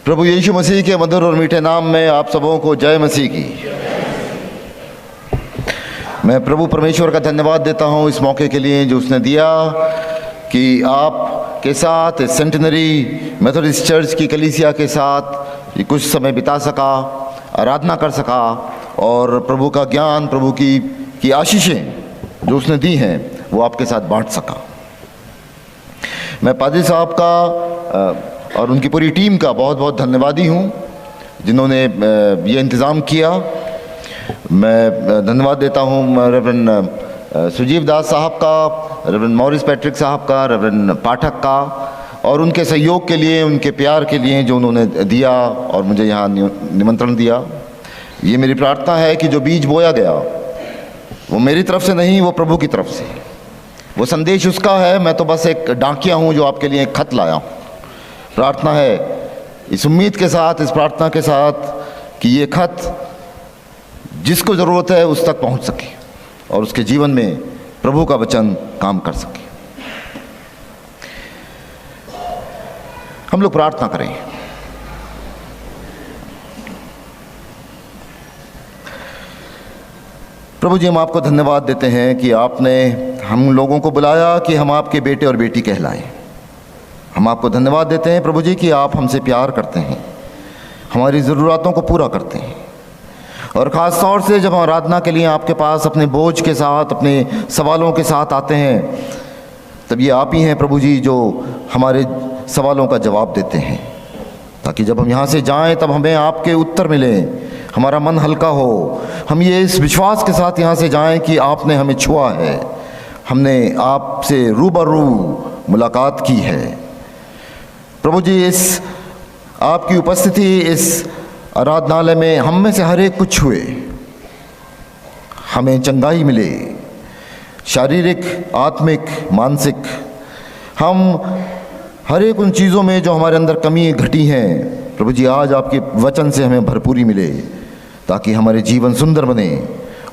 प्रभु यीशु मसीह के मधुर और मीठे नाम में आप सबों को जय मसीह की। मैं प्रभु परमेश्वर का धन्यवाद देता हूं इस मौके के लिए जो उसने दिया कि आप के साथ सेंटेनरी मेथोडिस्ट चर्च की कलीसिया के साथ कुछ समय बिता सका, आराधना कर सका और प्रभु का ज्ञान, प्रभु की आशीषें जो उसने दी हैं वो आपके साथ बांट सका। मैं पादरी साहब का और उनकी पूरी टीम का बहुत बहुत धन्यवादी हूँ जिन्होंने ये इंतज़ाम किया। मैं धन्यवाद देता हूँ रेवरेंड सुजीव दास साहब का, रेवरेंड मॉरिस पैट्रिक साहब का, रेवरेंड पाठक का और उनके सहयोग के लिए, उनके प्यार के लिए जो उन्होंने दिया और मुझे यहाँ निमंत्रण दिया। ये मेरी प्रार्थना है कि जो बीज बोया गया वो मेरी तरफ से नहीं, वो प्रभु की तरफ से, वो संदेश उसका है। मैं तो बस एक डाकिया हूँ जो आपके लिए एक खत लाया हूँ। प्रार्थना है इस उम्मीद के साथ, इस प्रार्थना के साथ कि ये खत जिसको ज़रूरत है उस तक पहुंच सके और उसके जीवन में प्रभु का वचन काम कर सके। हम लोग प्रार्थना करें। प्रभु जी, हम आपको धन्यवाद देते हैं कि आपने हम लोगों को बुलाया कि हम आपके बेटे और बेटी कहलाएं। हम आपको धन्यवाद देते हैं प्रभु जी कि आप हमसे प्यार करते हैं, हमारी ज़रूरतों को पूरा करते हैं और ख़ास तौर से जब हम आराधना के लिए आपके पास अपने बोझ के साथ, अपने सवालों के साथ आते हैं, तब ये आप ही हैं प्रभु जी जो हमारे सवालों का जवाब देते हैं, ताकि जब हम यहाँ से जाएं तब हमें आपके उत्तर मिलें, हमारा मन हल्का हो। हम ये इस विश्वास के साथ यहाँ से जाएं कि आपने हमें छुआ है, हमने आपसे रूबरू मुलाकात की है। प्रभु जी, इस आपकी उपस्थिति इस आराधनालय में हम में से हर एक को छुए, हमें चंगाई मिले, शारीरिक, आत्मिक, मानसिक। हम हर एक उन चीज़ों में जो हमारे अंदर कमी घटी हैं, प्रभु जी आज आपके वचन से हमें भरपूरी मिले, ताकि हमारे जीवन सुंदर बने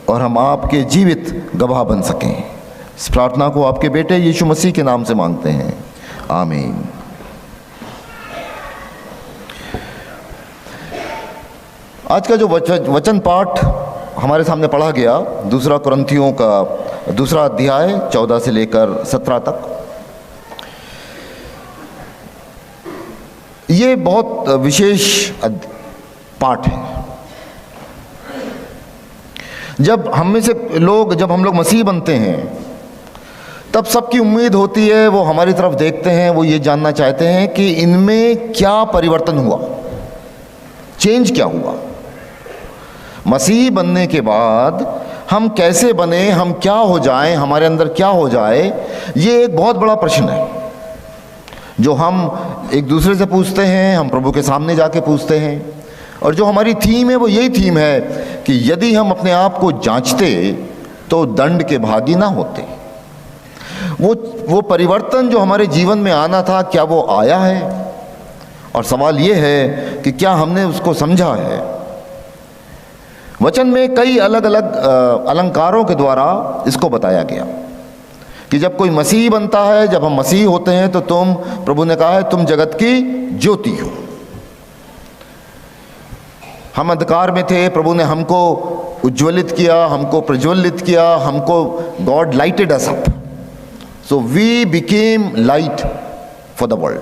और हम आपके जीवित गवाह बन सकें। इस प्रार्थना को आपके बेटे यीशु मसीह के नाम से मांगते हैं, आमीन। आज का जो वचन पाठ हमारे सामने पढ़ा गया, दूसरा कुरिन्थियों का दूसरा अध्याय 14 से लेकर 17 तक, ये बहुत विशेष पाठ है। जब हम में से जब हम लोग मसीह बनते हैं तब सबकी उम्मीद होती है, वो हमारी तरफ देखते हैं, वो ये जानना चाहते हैं कि इनमें क्या परिवर्तन हुआ, चेंज क्या हुआ। मसीह बनने के बाद हम कैसे बने, हम क्या हो जाएं, हमारे अंदर क्या हो जाए, ये एक बहुत बड़ा प्रश्न है जो हम एक दूसरे से पूछते हैं, हम प्रभु के सामने जाके पूछते हैं। और जो हमारी थीम है वो यही थीम है कि यदि हम अपने आप को जांचते तो दंड के भागी ना होते। वो परिवर्तन जो हमारे जीवन में आना था, क्या वो आया है? और सवाल ये है कि क्या हमने उसको समझा है? वचन में कई अलग अलग अलंकारों के द्वारा इसको बताया गया कि जब कोई मसीह बनता है, जब हम मसीह होते हैं तो तुम, प्रभु ने कहा है, तुम जगत की ज्योति हो। हम अंधकार में थे, प्रभु ने हमको उज्ज्वलित किया, हमको प्रज्वलित किया, हमको God lighted us up, so we became light for the world.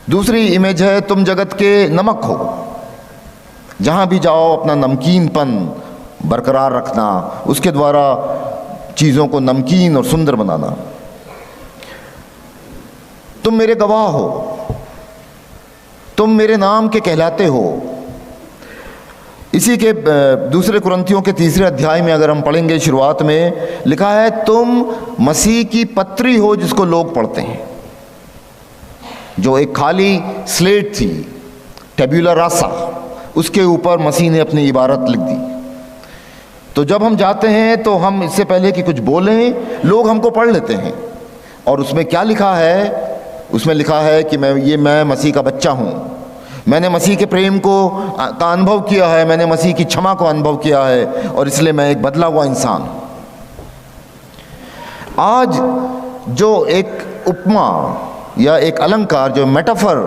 दूसरी इमेज है, तुम जगत के नमक हो। जहाँ भी जाओ अपना नमकीनपन बरकरार रखना, उसके द्वारा चीज़ों को नमकीन और सुंदर बनाना। तुम मेरे गवाह हो, तुम मेरे नाम के कहलाते हो। इसी के दूसरे कुरिन्थियों के तीसरे अध्याय में अगर हम पढ़ेंगे, शुरुआत में लिखा है, तुम मसीह की पत्री हो जिसको लोग पढ़ते हैं। जो एक खाली स्लेट थी, टेब्यूला रासा, उसके ऊपर मसीह ने अपनी इबारत लिख दी। तो जब हम जाते हैं तो हम इससे पहले कि कुछ बोलें, लोग हमको पढ़ लेते हैं और उसमें क्या लिखा है? उसमें लिखा है कि मैं मसीह का बच्चा हूँ, मैंने मसीह के प्रेम का अनुभव किया है, मैंने मसीह की क्षमा को अनुभव किया है और इसलिए मैं एक बदला हुआ इंसान हूँ। आज जो एक उपमा या एक अलंकार, जो मेटाफर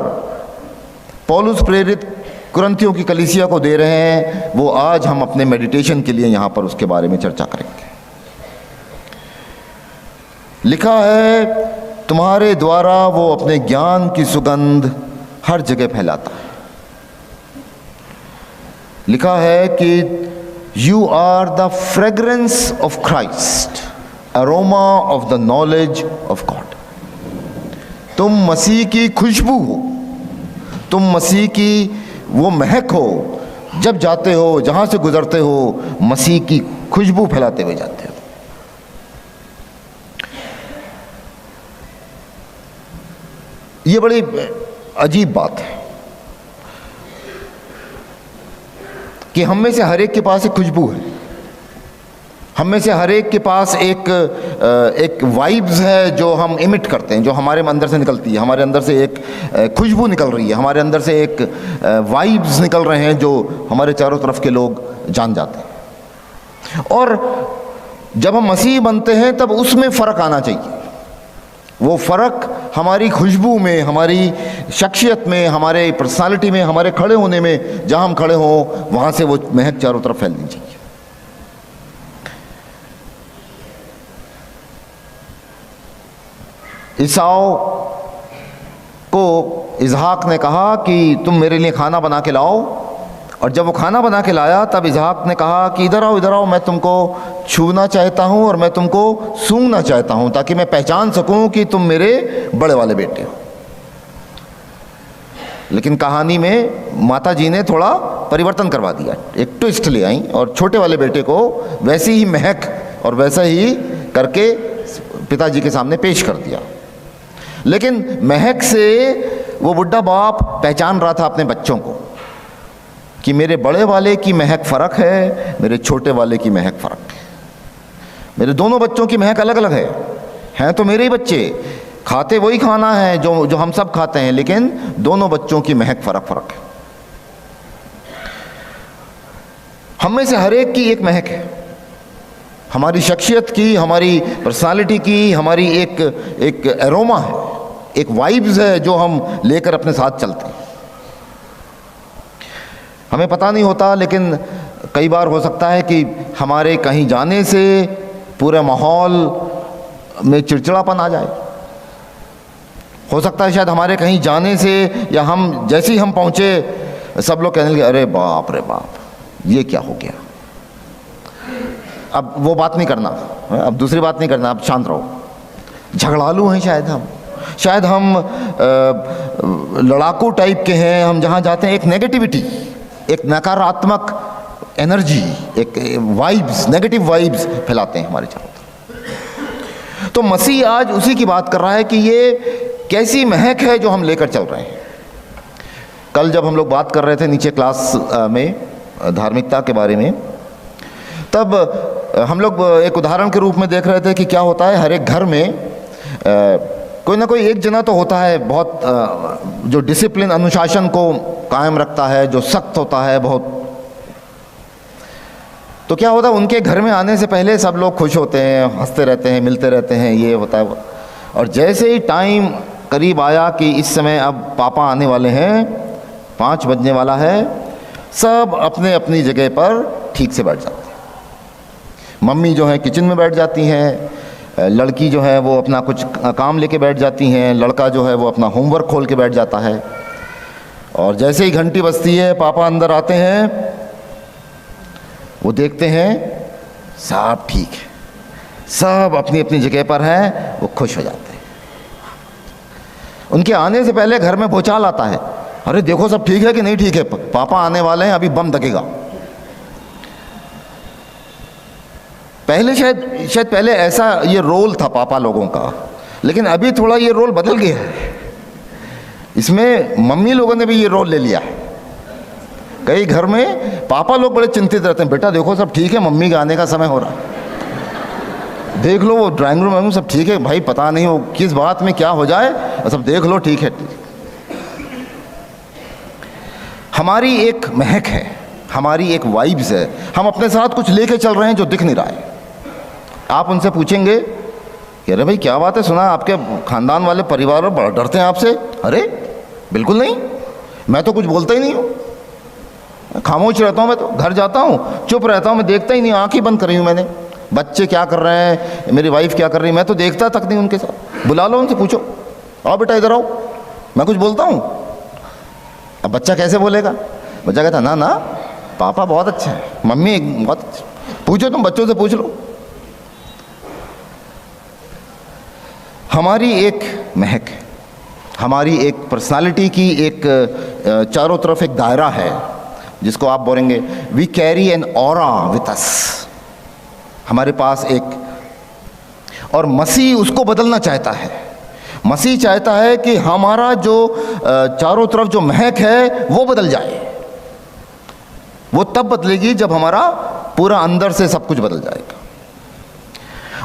पौलुस प्रेरित कुरिन्थियों की कलीसिया को दे रहे हैं, वो आज हम अपने मेडिटेशन के लिए यहाँ पर उसके बारे में चर्चा करेंगे। लिखा है, तुम्हारे द्वारा वो अपने ज्ञान की सुगंध हर जगह फैलाता है। लिखा है कि you are the fragrance of Christ, aroma of the knowledge of God. तुम मसीह की खुशबू हो, तुम मसीह की वो महक हो, जब जाते हो, जहां से गुजरते हो, मसीह की खुशबू फैलाते हुए जाते हो। ये बड़ी अजीब बात है कि हम में से हर एक के पास एक खुशबू है, हम में से हर एक के पास एक वाइब्स है जो हम इमिट करते हैं, जो हमारे अंदर से निकलती है। हमारे अंदर से एक खुशबू निकल रही है, हमारे अंदर से एक वाइब्स निकल रहे हैं जो हमारे चारों तरफ के लोग जान जाते हैं। और जब हम मसीह बनते हैं तब उसमें फ़र्क आना चाहिए। वो फ़र्क हमारी खुशबू में, हमारी शख्सियत में, हमारे पर्सनालिटी में, हमारे खड़े होने में, जहाँ हम खड़े हों वहाँ से वो महक चारों तरफ फैलनी चाहिए। ईसाऊ को इसहाक ने कहा कि तुम मेरे लिए खाना बना के लाओ, और जब वो खाना बना के लाया तब इसहाक ने कहा कि इधर आओ, मैं तुमको छूना चाहता हूँ और मैं तुमको सूंघना चाहता हूँ, ताकि मैं पहचान सकूँ कि तुम मेरे बड़े वाले बेटे हो। लेकिन कहानी में माता जी ने थोड़ा परिवर्तन करवा दिया, एक ट्विस्ट ले आई और छोटे वाले बेटे को वैसी ही महक और वैसा ही करके पिताजी के सामने पेश कर दिया। लेकिन महक से वो बुढ़ा बाप पहचान रहा था अपने बच्चों को कि मेरे बड़े वाले की महक फ़र्क है, मेरे छोटे वाले की महक फ़र्क है। मेरे दोनों बच्चों की महक अलग अलग है, हैं तो मेरे ही बच्चे, खाते वही खाना है जो हम सब खाते हैं, लेकिन दोनों बच्चों की महक फ़र्क है। हम में से हर एक की एक महक है, हमारी शख्सियत की, हमारी पर्सनालिटी की, हमारी एक एरोमा है, एक वाइब्स है जो हम लेकर अपने साथ चलते हैं। हमें पता नहीं होता, लेकिन कई बार हो सकता है कि हमारे कहीं जाने से पूरे माहौल में चिड़चिड़ापन आ जाए। हो सकता है शायद हमारे कहीं जाने से, या हम जैसे ही हम पहुँचे सब लोग कहने लगे अरे बाप रे बाप, ये क्या हो गया। अब वो बात नहीं करना, अब दूसरी बात नहीं करना, अब शांत रहो। झगड़ालू हैं शायद हम लड़ाकू टाइप के हैं। हम जहाँ जाते हैं एक नेगेटिविटी, एक नकारात्मक एनर्जी, एक वाइब्स, नेगेटिव वाइब्स फैलाते हैं हमारे चारों तरफ। तो मसीह आज उसी की बात कर रहा है कि ये कैसी महक है जो हम लेकर चल रहे हैं। कल जब हम लोग बात कर रहे थे नीचे क्लास में धार्मिकता के बारे में, तब हम लोग एक उदाहरण के रूप में देख रहे थे कि क्या होता है, हर एक घर में कोई ना कोई एक जना तो होता है बहुत जो डिसिप्लिन, अनुशासन को कायम रखता है, जो सख्त होता है बहुत। तो क्या होता है, उनके घर में आने से पहले सब लोग खुश होते हैं, हंसते रहते हैं, मिलते रहते हैं, ये होता है। और जैसे ही टाइम करीब आया कि इस समय अब पापा आने वाले हैं, 5 बजने वाला है, सब अपने अपनी जगह पर ठीक से बैठ जाते हैं। मम्मी जो है किचन में बैठ जाती हैं, लड़की जो है वो अपना कुछ काम लेके बैठ जाती हैं, लड़का जो है वो अपना होमवर्क खोल के बैठ जाता है। और जैसे ही घंटी बजती है, पापा अंदर आते हैं, वो देखते हैं सब ठीक है, सब अपनी अपनी जगह पर हैं, वो खुश हो जाते हैं। उनके आने से पहले घर में भूचाल आता है, अरे देखो सब ठीक है कि नहीं ठीक है, पापा आने वाले हैं, अभी बम दगेगा। पहले शायद पहले ऐसा ये रोल था पापा लोगों का, लेकिन अभी थोड़ा ये रोल बदल गया है। इसमें मम्मी लोगों ने भी ये रोल ले लिया है। कई घर में पापा लोग बड़े चिंतित रहते हैं, बेटा देखो सब ठीक है, मम्मी के आने का समय हो रहा है, देख लो वो ड्राइंग रूम में सब ठीक है, भाई पता नहीं वो किस बात में क्या हो जाए, सब देख लो ठीक है। हमारी एक महक है, हमारी एक वाइब्स है, हम अपने साथ कुछ लेके चल रहे हैं जो दिख नहीं रहा है। आप उनसे पूछेंगे कि अरे भाई क्या बात है, सुना आपके खानदान वाले परिवार बड़ा डरते हैं आपसे। अरे बिल्कुल नहीं, मैं तो कुछ बोलता ही नहीं हूँ, खामोश रहता हूँ। मैं तो घर जाता हूँ, चुप रहता हूँ, मैं देखता ही नहीं, आँख ही बंद करी हूँ मैंने। बच्चे क्या कर रहे हैं, मेरी वाइफ क्या कर रही है, मैं तो देखता तक नहीं उनके साथ। बुला लो उनसे, पूछो, आओ बेटा इधर आओ, मैं कुछ बोलता हूँ? अब बच्चा कैसे बोलेगा? बच्चा कहता ना ना पापा बहुत अच्छा है, मम्मी बहुत अच्छा। पूछो, तुम बच्चों से पूछ लो। हमारी एक महक है, हमारी एक पर्सनालिटी की एक चारों तरफ एक दायरा है जिसको आप बोलेंगे we carry an aura with us. हमारे पास एक, और मसीह उसको बदलना चाहता है। मसीह चाहता है कि हमारा जो चारों तरफ जो महक है वो बदल जाए। वो तब बदलेगी जब हमारा पूरा अंदर से सब कुछ बदल जाएगा।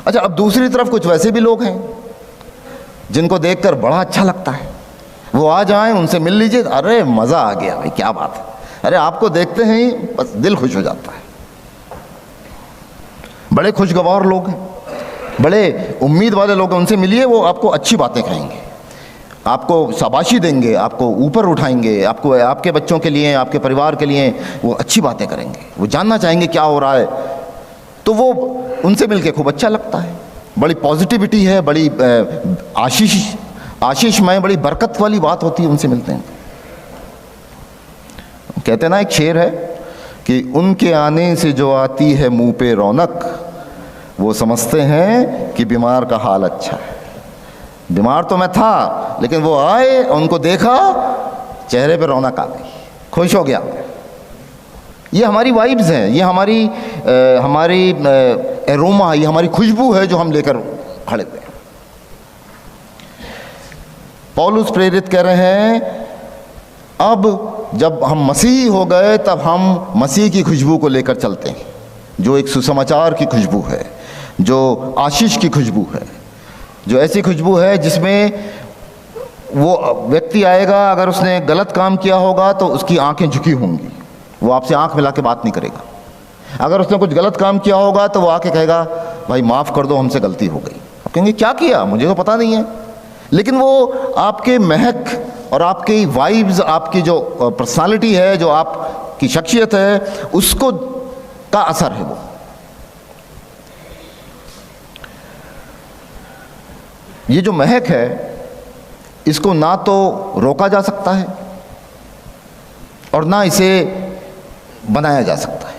अच्छा, अब दूसरी तरफ कुछ वैसे भी लोग हैं जिनको देखकर बड़ा अच्छा लगता है। वो आ जाएं, उनसे मिल लीजिए, अरे मज़ा आ गया भाई, क्या बात है, अरे आपको देखते हैं ही बस दिल खुश हो जाता है। बड़े खुशगवार लोग हैं, बड़े उम्मीद वाले लोग हैं, उनसे मिलिए, वो आपको अच्छी बातें कहेंगे, आपको शाबाशी देंगे, आपको ऊपर उठाएंगे, आपको आपके बच्चों के लिए, आपके परिवार के लिए वो अच्छी बातें करेंगे, वो जानना चाहेंगे क्या हो रहा है। तो वो उनसे मिलके खूब अच्छा लगता है। बड़ी पॉजिटिविटी है, बड़ी आशीषमय, बड़ी बरकत वाली बात होती है उनसे मिलते हैं। कहते हैं ना, एक शेर है कि उनके आने से जो आती है मुंह पे रौनक, वो समझते हैं कि बीमार का हाल अच्छा है। बीमार तो मैं था, लेकिन वो आए, उनको देखा, चेहरे पे रौनक आ गई, खुश हो गया। ये हमारी वाइब्स हैं, ये हमारी एरोमा, ये हमारी खुशबू है जो हम लेकर खड़े हुए हैं। पौलुस प्रेरित कह रहे हैं, अब जब हम मसीही हो गए तब हम मसीह की खुशबू को लेकर चलते हैं, जो एक सुसमाचार की खुशबू है, जो आशीष की खुशबू है, जो ऐसी खुशबू है जिसमें वो व्यक्ति आएगा, अगर उसने गलत काम किया होगा तो उसकी आंखें झुकी होंगी, वो आपसे आंख मिला के बात नहीं करेगा। अगर उसने कुछ गलत काम किया होगा तो वो आके कहेगा भाई माफ़ कर दो, हमसे गलती हो गई। आप कहेंगे क्या किया, मुझे तो पता नहीं है। लेकिन वो आपके महक और आपकी वाइब्स, आपकी जो पर्सनालिटी है, जो आपकी शख्सियत है, उसको का असर है वो। ये जो महक है, इसको ना तो रोका जा सकता है और ना इसे बनाया जा सकता है।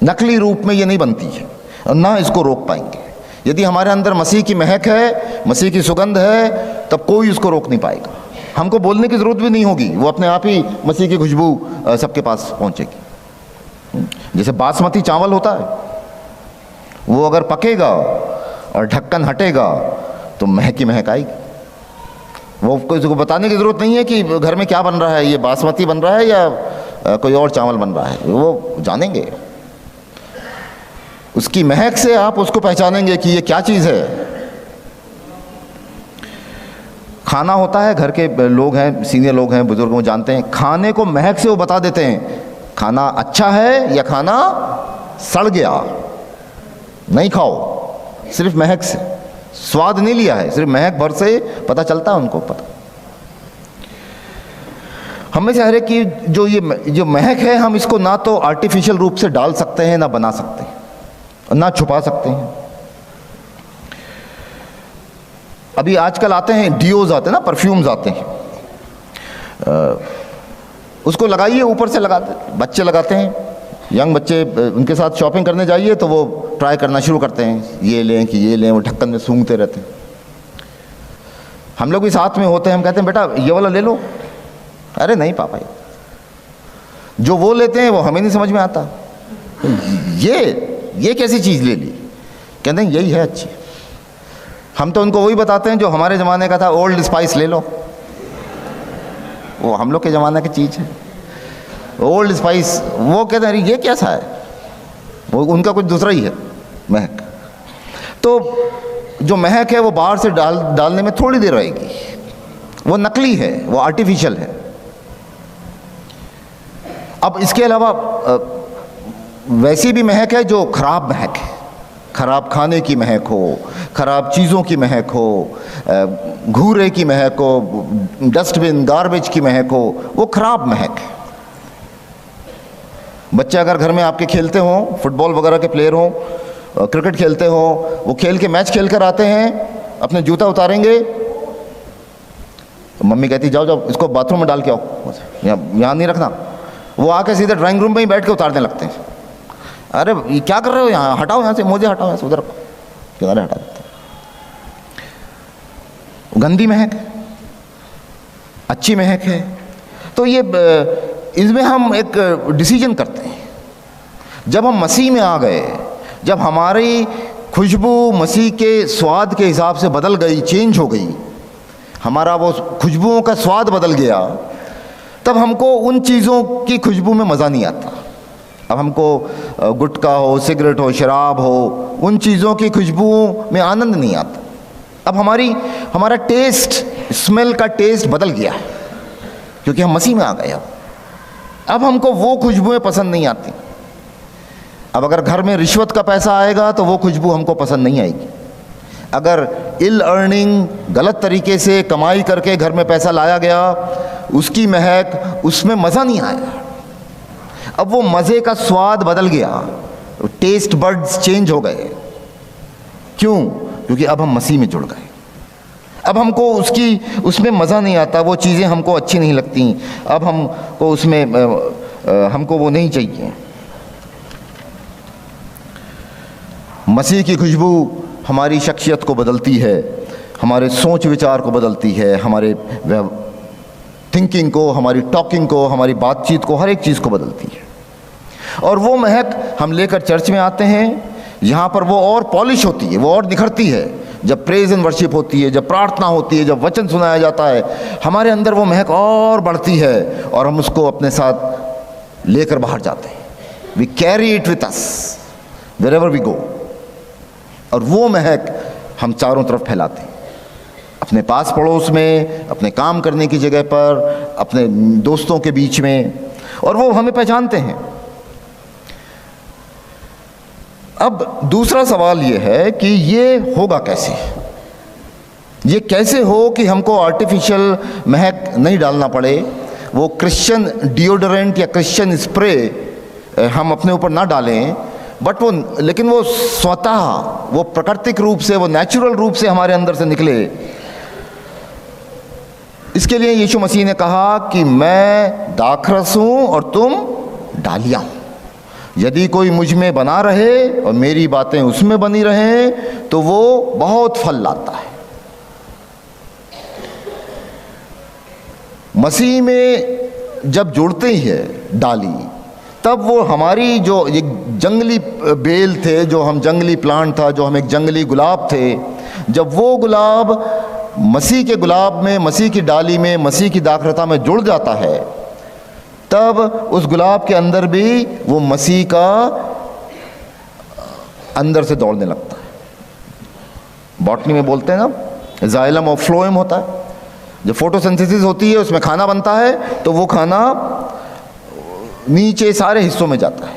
नकली रूप में ये नहीं बनती है और ना इसको रोक पाएंगे। यदि हमारे अंदर मसीह की महक है, मसीह की सुगंध है, तब कोई उसको रोक नहीं पाएगा। हमको बोलने की ज़रूरत भी नहीं होगी, वो अपने आप ही मसीह की खुशबू सबके पास पहुंचेगी। जैसे बासमती चावल होता है, वो अगर पकेगा और ढक्कन हटेगा तो महक ही महक आएगी। वो किसी को बताने की ज़रूरत नहीं है कि घर में क्या बन रहा है, ये बासमती बन रहा है या कोई और चावल बन रहा है, वो जानेंगे। उसकी महक से आप उसको पहचानेंगे कि ये क्या चीज़ है। खाना होता है, घर के लोग हैं, सीनियर लोग हैं, बुजुर्ग वो जानते हैं, खाने को महक से वो बता देते हैं खाना अच्छा है या खाना सड़ गया। नहीं खाओ, सिर्फ महक से, स्वाद नहीं लिया है, सिर्फ महक भर से पता चलता है उनको। पता हमें से हर एक की जो महक है, हम इसको ना तो आर्टिफिशियल रूप से डाल सकते हैं, ना बना सकते हैं, ना छुपा सकते हैं। अभी आजकल आते हैं डियोज आते हैं ना, परफ्यूम्स आते हैं, उसको लगाइए, ऊपर से लगाते, बच्चे लगाते हैं, यंग बच्चे, उनके साथ शॉपिंग करने जाइए तो वो ट्राई करना शुरू करते हैं, ये लें कि ये लें, वो ढक्कन में सूंघते रहते हैं। हम लोग भी साथ में होते हैं, हम कहते हैं बेटा ये वाला ले लो, अरे नहीं पापा, जो वो लेते हैं वो हमें नहीं समझ में आता, ये कैसी चीज़ ले ली, कहते हैं यही है अच्छी। हम तो उनको वही बताते हैं जो हमारे ज़माने का था, ओल्ड स्पाइस ले लो, वो हम लोग के ज़माने की चीज़ है, ओल्ड स्पाइस। वो कहते हैं अरे ये कैसा है, वो उनका कुछ दूसरा ही है महक। तो जो महक है वो बाहर से डालने में थोड़ी देर रहेगी, वो नकली है, वो आर्टिफिशियल है। अब इसके अलावा वैसी भी महक है जो खराब महक है। खराब खाने की महक हो, खराब चीज़ों की महक हो, घूरे की महक हो, डस्टबिन गार्बेज की महक हो, वो खराब महक है। बच्चे अगर घर में आपके खेलते हों, फुटबॉल वगैरह के प्लेयर हों, क्रिकेट खेलते हों, वो खेल के मैच खेल कर आते हैं, अपने जूता उतारेंगे, तो मम्मी कहती जाओ जाओ इसको बाथरूम में डाल के आओ, यहाँ नहीं रखना। वो आके सीधे ड्राइंग रूम में ही बैठ के उतारने लगते हैं। अरे ये क्या कर रहे हो, यहाँ हटाओ, यहाँ से मोजे हटाओ, यहाँ से उधर किनारे हटा देते हैं। गंदी महक है, अच्छी महक है। तो ये इसमें हम एक डिसीजन करते हैं। जब हम मसीह में आ गए, जब हमारी खुशबू मसीह के स्वाद के हिसाब से बदल गई, चेंज हो गई, हमारा वो खुशबुओं का स्वाद बदल गया, तब हमको उन चीज़ों की खुशबू में मज़ा नहीं आता। अब हमको गुटखा हो, सिगरेट हो, शराब हो, उन चीज़ों की खुशबुओं में आनंद नहीं आता। अब हमारा टेस्ट, स्मेल का टेस्ट बदल गया है, क्योंकि हम मसीह में आ गए। अब हमको वो खुशबुएं पसंद नहीं आती। अब अगर घर में रिश्वत का पैसा आएगा तो वो खुशबू हमको पसंद नहीं आएगी। अगर इल अर्निंग, गलत तरीके से कमाई करके घर में पैसा लाया गया, उसकी महक, उसमें मज़ा नहीं आया। अब वो मज़े का स्वाद बदल गया, टेस्ट बड्स चेंज हो गए। क्यों? क्योंकि अब हम मसीह में जुड़ गए। अब हमको उसमें मज़ा नहीं आता, वो चीज़ें हमको अच्छी नहीं लगती। अब हमको उसमें हमको वो नहीं चाहिए। मसीह की खुशबू हमारी शख्सियत को बदलती है, हमारे सोच विचार को बदलती है, हमारे थिंकिंग को, हमारी टॉकिंग को, हमारी बातचीत को, हर एक चीज़ को बदलती है। और वो महक हम लेकर चर्च में आते हैं, यहाँ पर वो और पॉलिश होती है, वो और निखरती है। जब प्रेज एंड वर्शिप होती है, जब प्रार्थना होती है, जब वचन सुनाया जाता है, हमारे अंदर वो महक और बढ़ती है और हम उसको अपने साथ लेकर बाहर जाते हैं। We carry it with us wherever we go. और वो महक हम चारों तरफ फैलाते हैं, अपने पास पड़ोस में, अपने काम करने की जगह पर, अपने दोस्तों के बीच में, और वो हमें पहचानते हैं। अब दूसरा सवाल ये है कि ये होगा कैसे? ये कैसे हो कि हमको आर्टिफिशियल महक नहीं डालना पड़े, वो क्रिश्चियन डिओडोरेंट या क्रिश्चियन स्प्रे हम अपने ऊपर ना डालें, बट लेकिन वो स्वतः, वो प्राकृतिक रूप से, वो नेचुरल रूप से हमारे अंदर से निकले। इसके लिए यीशु मसीह ने कहा कि मैं दाखरस हूं और तुम डालियां हो। यदि कोई मुझ में बना रहे और मेरी बातें उसमें बनी रहें तो वो बहुत फल लाता है। मसीह में जब जुड़ते ही है डाली, तब वो हमारी जो एक जंगली बेल थे, जो हम जंगली प्लांट था, जो हम एक जंगली गुलाब थे, जब वो गुलाब मसीह के गुलाब में, मसीह की डाली में, मसीह की दाखरता में जुड़ जाता है, तब उस गुलाब के अंदर भी वो मसीह का अंदर से दौड़ने लगता है। बॉटनी में बोलते हैं ना, जाइलम और फ्लोएम होता है। जब फोटोसिंथेसिस होती है, उसमें खाना बनता है, तो वो खाना नीचे सारे हिस्सों में जाता है,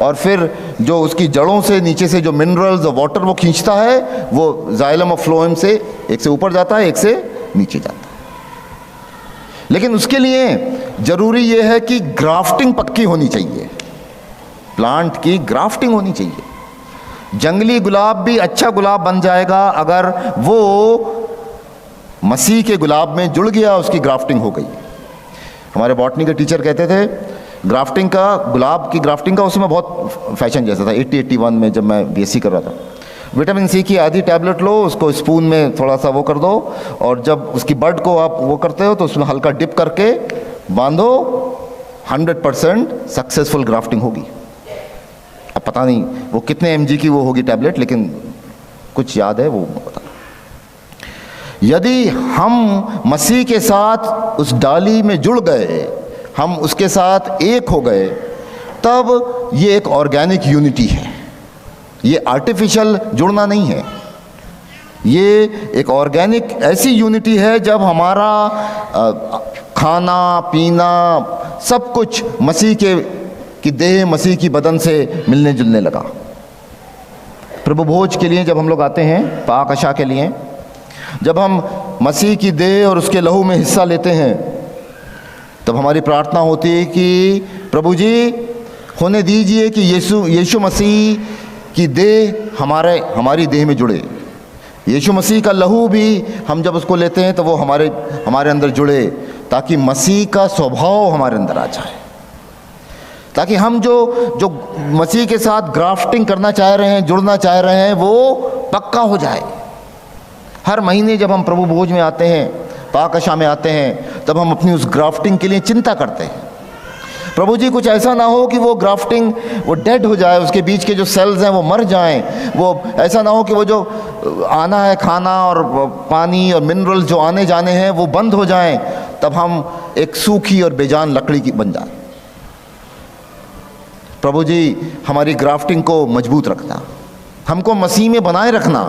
और फिर जो उसकी जड़ों से नीचे से जो मिनरल्स और वाटर वो खींचता है, वो जाइलम और फ्लोएम से एक से ऊपर जाता है, एक से नीचे जाता है। लेकिन उसके लिए ज़रूरी ये है कि ग्राफ्टिंग पक्की होनी चाहिए, प्लांट की ग्राफ्टिंग होनी चाहिए। जंगली गुलाब भी अच्छा गुलाब बन जाएगा अगर वो मसीह के गुलाब में जुड़ गया, उसकी ग्राफ्टिंग हो गई। हमारे बॉटनी के टीचर कहते थे ग्राफ्टिंग का, गुलाब की ग्राफ्टिंग का उसमें बहुत फैशन जैसा था। 80-81 में जब मैं बीएससी कर रहा था, विटामिन सी की आधी टैबलेट लो, उसको स्पून में थोड़ा सा वो कर दो, और जब उसकी बड को आप वो करते हो तो उसमें हल्का डिप करके बांधो, 100% सक्सेसफुल ग्राफ्टिंग होगी। अब पता नहीं वो कितने mg की वो होगी टैबलेट, लेकिन कुछ याद है वो पता। यदि हम मसीह के साथ उस डाली में जुड़ गए, हम उसके साथ एक हो गए, तब ये एक ऑर्गेनिक यूनिटी है। ये आर्टिफिशियल जुड़ना नहीं है, ये एक ऑर्गेनिक ऐसी यूनिटी है जब हमारा खाना पीना सब कुछ मसीह की देह, मसीह की बदन से मिलने जुलने लगा। प्रभु भोज के लिए जब हम लोग आते हैं, पाक आशा के लिए, जब हम मसीह की देह और उसके लहू में हिस्सा लेते हैं, तब हमारी प्रार्थना होती है कि प्रभु जी होने दीजिए कि यीशु मसीह की देह हमारी देह में जुड़े। यीशु मसीह का लहू भी हम जब उसको लेते हैं तो वो हमारे अंदर जुड़े, ताकि मसीह का स्वभाव हमारे अंदर आ जाए, ताकि हम जो मसीह के साथ ग्राफ्टिंग करना चाह रहे हैं, जुड़ना चाह रहे हैं, वो पक्का हो जाए। हर महीने जब हम प्रभु भोज में आते हैं, पाक आशा में आते हैं, तब हम अपनी उस ग्राफ्टिंग के लिए चिंता करते हैं। प्रभु जी कुछ ऐसा ना हो कि वो ग्राफ्टिंग वो डेड हो जाए, उसके बीच के जो सेल्स हैं वो मर जाएं। वो ऐसा ना हो कि वो जो आना है खाना और पानी और मिनरल जो आने जाने हैं वो बंद हो जाएं, तब हम एक सूखी और बेजान लकड़ी की बन जाए। प्रभु जी हमारी ग्राफ्टिंग को मजबूत रखना, हमको मसीह में बनाए रखना,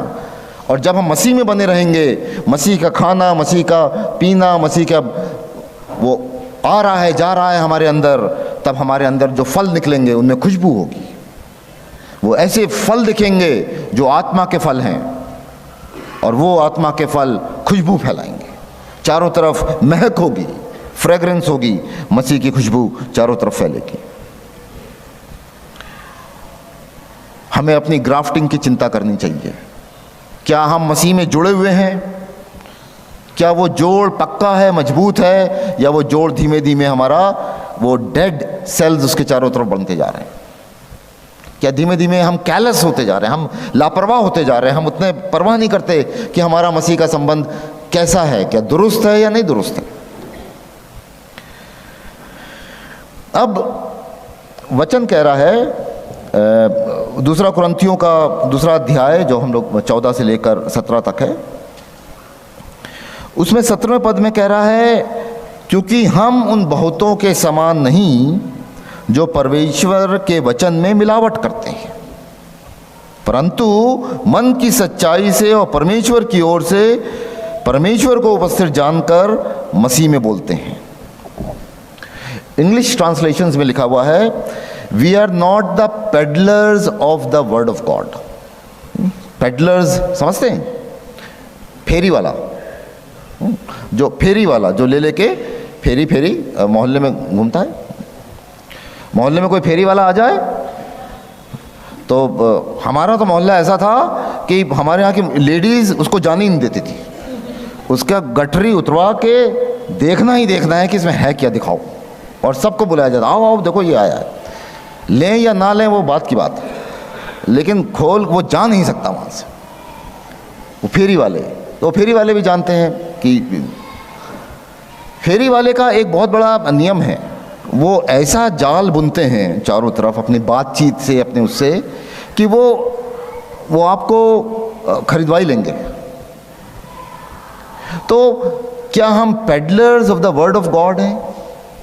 और जब हम मसीह में बने रहेंगे, मसीह का खाना, मसीह का पीना, मसीह का वो आ रहा है जा रहा है हमारे अंदर, तब हमारे अंदर जो फल निकलेंगे उनमें खुशबू होगी। वो ऐसे फल दिखेंगे जो आत्मा के फल हैं, और वो आत्मा के फल खुशबू फैलाएंगे, चारों तरफ महक होगी, फ्रेग्रेंस होगी, मसीह की खुशबू चारों तरफ फैलेगी। हमें अपनी ग्राफ्टिंग की चिंता करनी चाहिए। क्या हम मसीह में जुड़े हुए हैं? क्या वो जोड़ पक्का है, मजबूत है, या वो जोड़ धीमे धीमे हमारा वो डेड सेल्स उसके चारों तरफ बनते जा रहे हैं? क्या धीमे धीमे हम कैलस होते जा रहे हैं, हम लापरवाह होते जा रहे हैं, हम उतने परवाह नहीं करते कि हमारा मसीह का संबंध कैसा है, क्या दुरुस्त है या नहीं दुरुस्त है? अब वचन कह रहा है, दूसरा कुरिन्थियों का दूसरा अध्याय जो हम लोग 14 से लेकर 17 तक है, उसमें 17वें पद में कह रहा है, क्योंकि हम उन बहुतों के समान नहीं जो परमेश्वर के वचन में मिलावट करते हैं, परंतु मन की सच्चाई से और परमेश्वर की ओर से परमेश्वर को उपस्थित जानकर मसीह में बोलते हैं। इंग्लिश ट्रांसलेशंस में लिखा हुआ है, we are not the peddlers of the word of God. Peddlers समझते हैं? फेरी वाला, जो फेरी वाला जो ले लेके फेरी मोहल्ले में घूमता है। मोहल्ले में कोई फेरी वाला आ जाए तो हमारा तो मोहल्ला ऐसा था कि हमारे यहाँ की लेडीज़ उसको जाने ही नहीं देती थी। उसका गठरी उतरवा के देखना ही देखना है कि इसमें है क्या, दिखाओ, और सबको बुलाया जाता, आओ आओ देखो ये आया है। लें या ना लें वो बात की बात है, लेकिन खोल वो जा नहीं सकता वहाँ से। वो फेरी वाले, तो फेरी वाले भी जानते हैं कि फेरी वाले का एक बहुत बड़ा नियम है, वो ऐसा जाल बुनते हैं चारों तरफ अपनी बातचीत से, अपने उससे, कि वो आपको खरीदवाई लेंगे। तो क्या हम peddlers of the word of God हैं?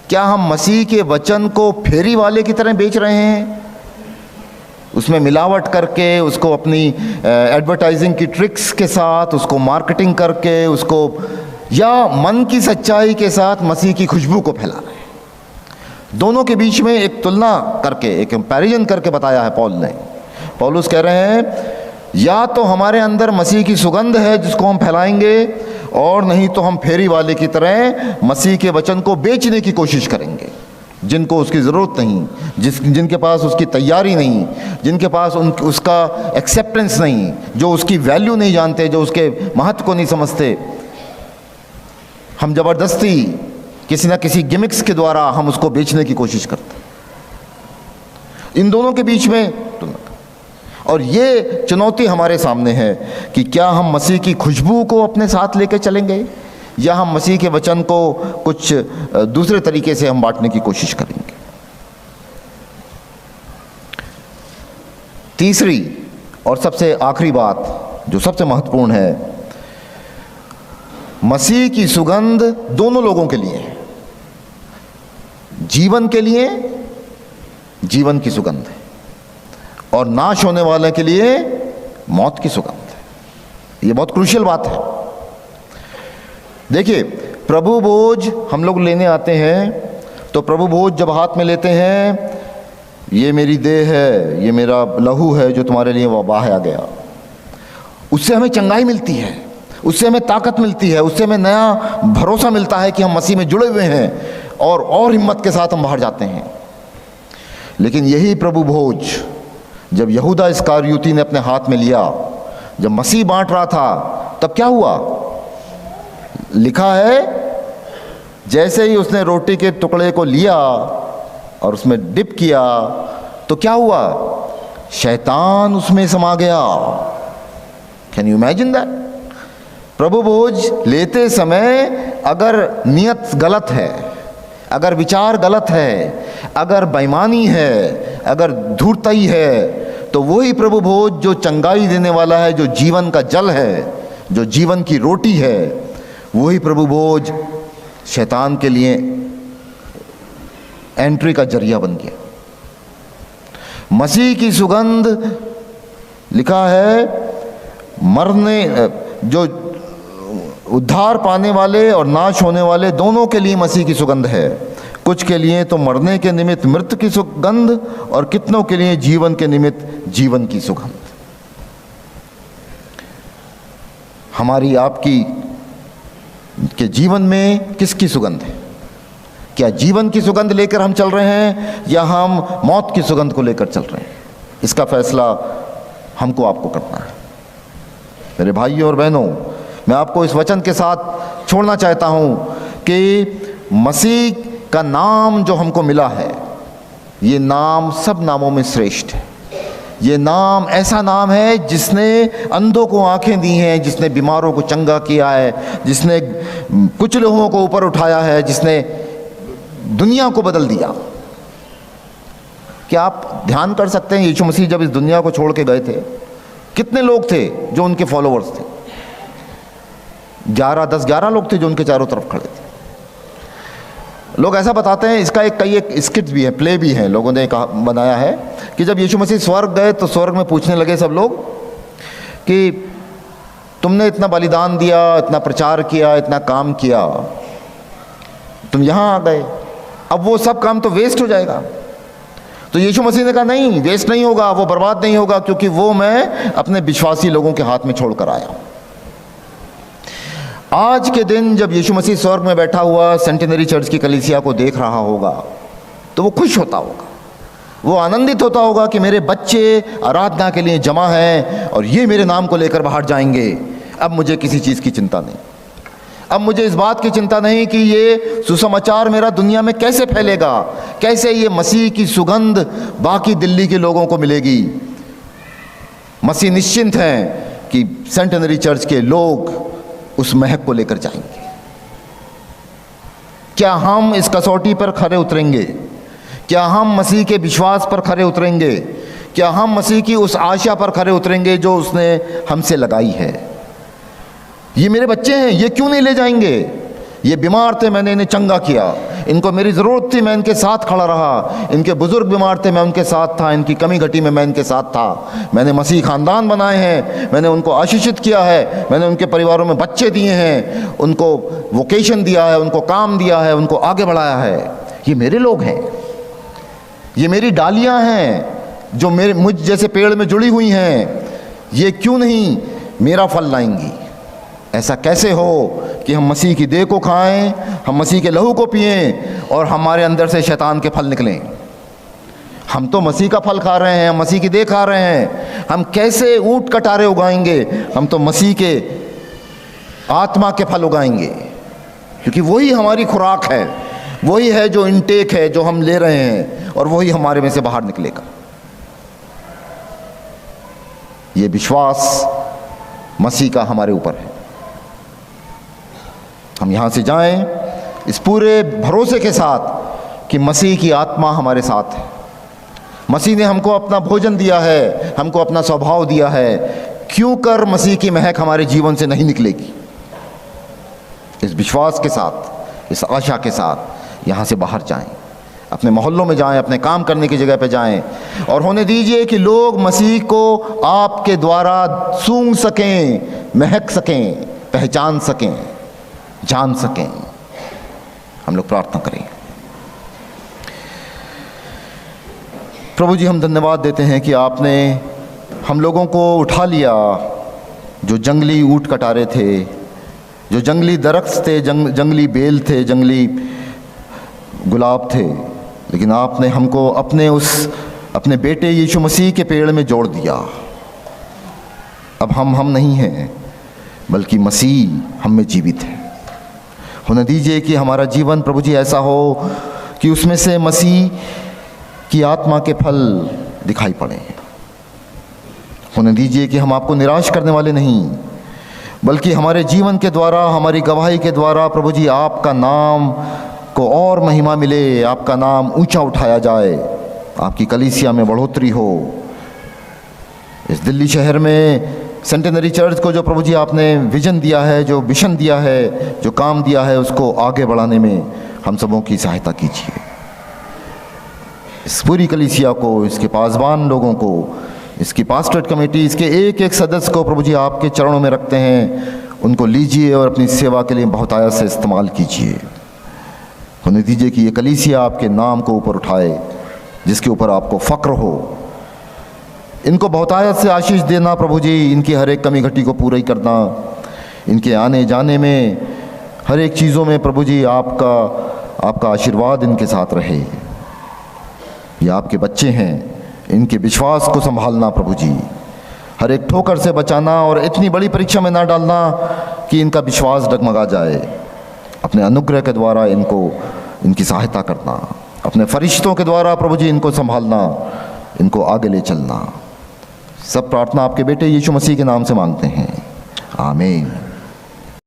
क्या हम मसीह के वचन को फेरी वाले की तरह बेच रहे हैं, उसमें मिलावट करके, उसको अपनी एडवर्टाइजिंग की ट्रिक्स के साथ उसको मार्केटिंग करके, उसको, या मन की सच्चाई के साथ मसीह की खुशबू को फैला रहे हैं? दोनों के बीच में एक तुलना करके, एक कंपैरिजन करके बताया है पौलुस कह रहे हैं, या तो हमारे अंदर मसीह की सुगंध है जिसको हम फैलाएंगे, और नहीं तो हम फेरी वाले की तरह मसीह के वचन को बेचने की कोशिश करेंगे, जिनको उसकी ज़रूरत नहीं, जिनके पास उसकी तैयारी नहीं, जिनके पास उसका एक्सेप्टेंस नहीं, जो उसकी वैल्यू नहीं जानते, जो उसके महत्व को नहीं समझते। हम ज़बरदस्ती किसी ना किसी गिमिक्स के द्वारा हम उसको बेचने की कोशिश करते हैं। इन दोनों के बीच में तुलना, और ये चुनौती हमारे सामने है कि क्या हम मसीह की खुशबू को अपने साथ लेकर चलेंगे, या हम मसीह के वचन को कुछ दूसरे तरीके से हम बांटने की कोशिश करेंगे। तीसरी और सबसे आखिरी बात जो सबसे महत्वपूर्ण है, मसीह की सुगंध दोनों लोगों के लिए है। जीवन के लिए जीवन की सुगंध है, और नाश होने वाले के लिए मौत की सुगंध है। ये बहुत क्रूशियल बात है। देखिए, प्रभु भोज हम लोग लेने आते हैं, तो प्रभु भोज जब हाथ में लेते हैं, ये मेरी देह है, ये मेरा लहू है जो तुम्हारे लिए बहाया गया। उससे हमें चंगाई मिलती है, उससे हमें ताकत मिलती है, उससे हमें नया भरोसा मिलता है कि हम मसीह में जुड़े हुए हैं और हिम्मत के साथ हम बाहर जाते हैं। लेकिन यही प्रभु भोज जब यहूदा इस्करियोती ने अपने हाथ में लिया, जब मसीह बांट रहा था, तब क्या हुआ? लिखा है, जैसे ही उसने रोटी के टुकड़े को लिया और उसमें डिप किया तो क्या हुआ? शैतान उसमें समा गया। Can you imagine that? प्रभु भोज लेते समय अगर नियत गलत है, अगर विचार गलत है, अगर बेईमानी है, अगर धूर्तई है, तो वही प्रभु भोज जो चंगाई देने वाला है, जो जीवन का जल है, जो जीवन की रोटी है, वही प्रभु भोज शैतान के लिए एंट्री का जरिया बन गया। मसीह की सुगंध, लिखा है, मरने जो उद्धार पाने वाले और नाश होने वाले दोनों के लिए मसीह की सुगंध है। कुछ के लिए तो मरने के निमित्त मृत्यु की सुगंध और कितनों के लिए जीवन के निमित्त जीवन की सुगंध। हमारी आपकी के जीवन में किसकी सुगंध है? क्या जीवन की सुगंध लेकर हम चल रहे हैं या हम मौत की सुगंध को लेकर चल रहे हैं? इसका फैसला हमको आपको करना है। मेरे भाइयों और बहनों, मैं आपको इस वचन के साथ छोड़ना चाहता हूं कि मसीह का नाम जो हमको मिला है, ये नाम सब नामों में श्रेष्ठ है। ये नाम ऐसा नाम है जिसने अंधों को आंखें दी हैं, जिसने बीमारों को चंगा किया है, जिसने कुछ लोगों को ऊपर उठाया है, जिसने दुनिया को बदल दिया। क्या आप ध्यान कर सकते हैं, यीशु मसीह जब इस दुनिया को छोड़ के गए थे, कितने लोग थे जो उनके फॉलोअर्स थे? 10-11 लोग थे जो उनके चारों तरफ खड़े थे। लोग ऐसा बताते हैं, इसका एक स्किट भी है, प्ले भी है, लोगों ने कहा बनाया है कि जब यीशु मसीह स्वर्ग गए तो स्वर्ग में पूछने लगे सब लोग कि तुमने इतना बलिदान दिया, इतना प्रचार किया, इतना काम किया, तुम यहाँ आ गए, अब वो सब काम तो वेस्ट हो जाएगा। तो यीशु मसीह ने कहा नहीं, वेस्ट नहीं होगा, वो बर्बाद नहीं होगा, क्योंकि वो मैं अपने विश्वासी लोगों के हाथ में छोड़कर आया हूँ। आज के दिन जब यीशु मसीह स्वर्ग में बैठा हुआ सेंटिनरी चर्च की कलीसिया को देख रहा होगा तो वो खुश होता होगा, वो आनंदित होता होगा कि मेरे बच्चे आराधना के लिए जमा हैं और ये मेरे नाम को लेकर बाहर जाएंगे। अब मुझे किसी चीज़ की चिंता नहीं, अब मुझे इस बात की चिंता नहीं कि ये सुसमाचार मेरा दुनिया में कैसे फैलेगा, कैसे ये मसीह की सुगंध बाकी दिल्ली के लोगों को मिलेगी। मसीह निश्चिंत हैं कि सेंटिनरी चर्च के लोग उस महक को लेकर जाएंगे। क्या हम इस कसौटी पर खरे उतरेंगे? क्या हम मसीह के विश्वास पर खरे उतरेंगे? क्या हम मसीह की उस आशा पर खरे उतरेंगे जो उसने हमसे लगाई है? ये मेरे बच्चे हैं, ये क्यों नहीं ले जाएंगे? ये बीमार थे, मैंने इन्हें चंगा किया, इनको मेरी ज़रूरत थी, मैं इनके साथ खड़ा रहा, इनके बुज़ुर्ग बीमार थे, मैं उनके साथ था, इनकी कमी घटी में मैं इनके साथ था, मैंने मसीह ख़ानदान बनाए हैं, मैंने उनको आशीषित किया है, मैंने उनके परिवारों में बच्चे दिए हैं, उनको वोकेशन दिया है, उनको काम दिया है, उनको आगे बढ़ाया है। ये मेरे लोग हैं, ये मेरी डालियाँ हैं जो मुझ जैसे पेड़ में जुड़ी हुई हैं। ये क्यों नहीं मेरा फल लाएंगी? ऐसा कैसे हो कि हम मसीह की देह को खाएं, हम मसीह के लहू को पिएं और हमारे अंदर से शैतान के फल निकलें? हम तो मसीह का फल खा रहे हैं, हम मसीह की देह खा रहे हैं, हम कैसे ऊंट कटारे उगाएंगे? हम तो मसीह के आत्मा के फल उगाएंगे, क्योंकि वही हमारी खुराक है, वही है जो इनटेक है जो हम ले रहे हैं, और वही हमारे में से बाहर निकलेगा। ये विश्वास मसीह का हमारे ऊपर है। हम यहाँ से जाएं इस पूरे भरोसे के साथ कि मसीह की आत्मा हमारे साथ है। मसीह ने हमको अपना भोजन दिया है, हमको अपना स्वभाव दिया है, क्यों कर मसीह की महक हमारे जीवन से नहीं निकलेगी? इस विश्वास के साथ, इस आशा के साथ यहाँ से बाहर जाएं, अपने मोहल्लों में जाएं, अपने काम करने की जगह पे जाएं, और होने दीजिए कि लोग मसीह को आपके द्वारा सूंघ सकें, महक सकें, पहचान सकें, जान सकें। हम लोग प्रार्थना करें। प्रभु जी हम धन्यवाद देते हैं कि आपने हम लोगों को उठा लिया, जो जंगली ऊँट कटारे थे, जो जंगली दरख्त थे, जंगली बेल थे, जंगली गुलाब थे, लेकिन आपने हमको अपने बेटे यीशु मसीह के पेड़ में जोड़ दिया। अब हम नहीं हैं, बल्कि मसीह हम में जीवित है। होने दीजिए कि हमारा जीवन प्रभु जी ऐसा हो कि उसमें से मसीह की आत्मा के फल दिखाई पड़े। होने दीजिए कि हम आपको निराश करने वाले नहीं, बल्कि हमारे जीवन के द्वारा, हमारी गवाही के द्वारा प्रभु जी आपका नाम को और महिमा मिले, आपका नाम ऊंचा उठाया जाए, आपकी कलीसिया में बढ़ोतरी हो। इस दिल्ली शहर में सेंटेनरी चर्च को जो प्रभु जी आपने विजन दिया है, जो मिशन दिया है, जो काम दिया है, उसको आगे बढ़ाने में हम सबों की सहायता कीजिए। इस पूरी कलीसिया को, इसके पासबान लोगों को, इसकी पास्टरेट कमेटी, इसके एक एक सदस्य को प्रभु जी आपके चरणों में रखते हैं। उनको लीजिए और अपनी सेवा के लिए बहुतायत से इस्तेमाल कीजिए। होने दीजिए कि ये कलीसिया आपके नाम को ऊपर उठाए, जिसके ऊपर आपको फ़क्र हो। इनको बहुतायत से आशीष देना प्रभु जी, इनकी हर एक कमी घटी को पूरा ही करना, इनके आने जाने में, हर एक चीज़ों में प्रभु जी आपका आशीर्वाद इनके साथ रहे। ये आपके बच्चे हैं, इनके विश्वास को संभालना प्रभु जी, हर एक ठोकर से बचाना और इतनी बड़ी परीक्षा में ना डालना कि इनका विश्वास डगमगा जाए। अपने अनुग्रह के द्वारा इनकी सहायता करना, अपने फरिश्तों के द्वारा प्रभु जी इनको संभालना, इनको आगे ले चलना। सब प्रार्थना आपके बेटे यीशु मसीह के नाम से मांगते हैं, आमीन।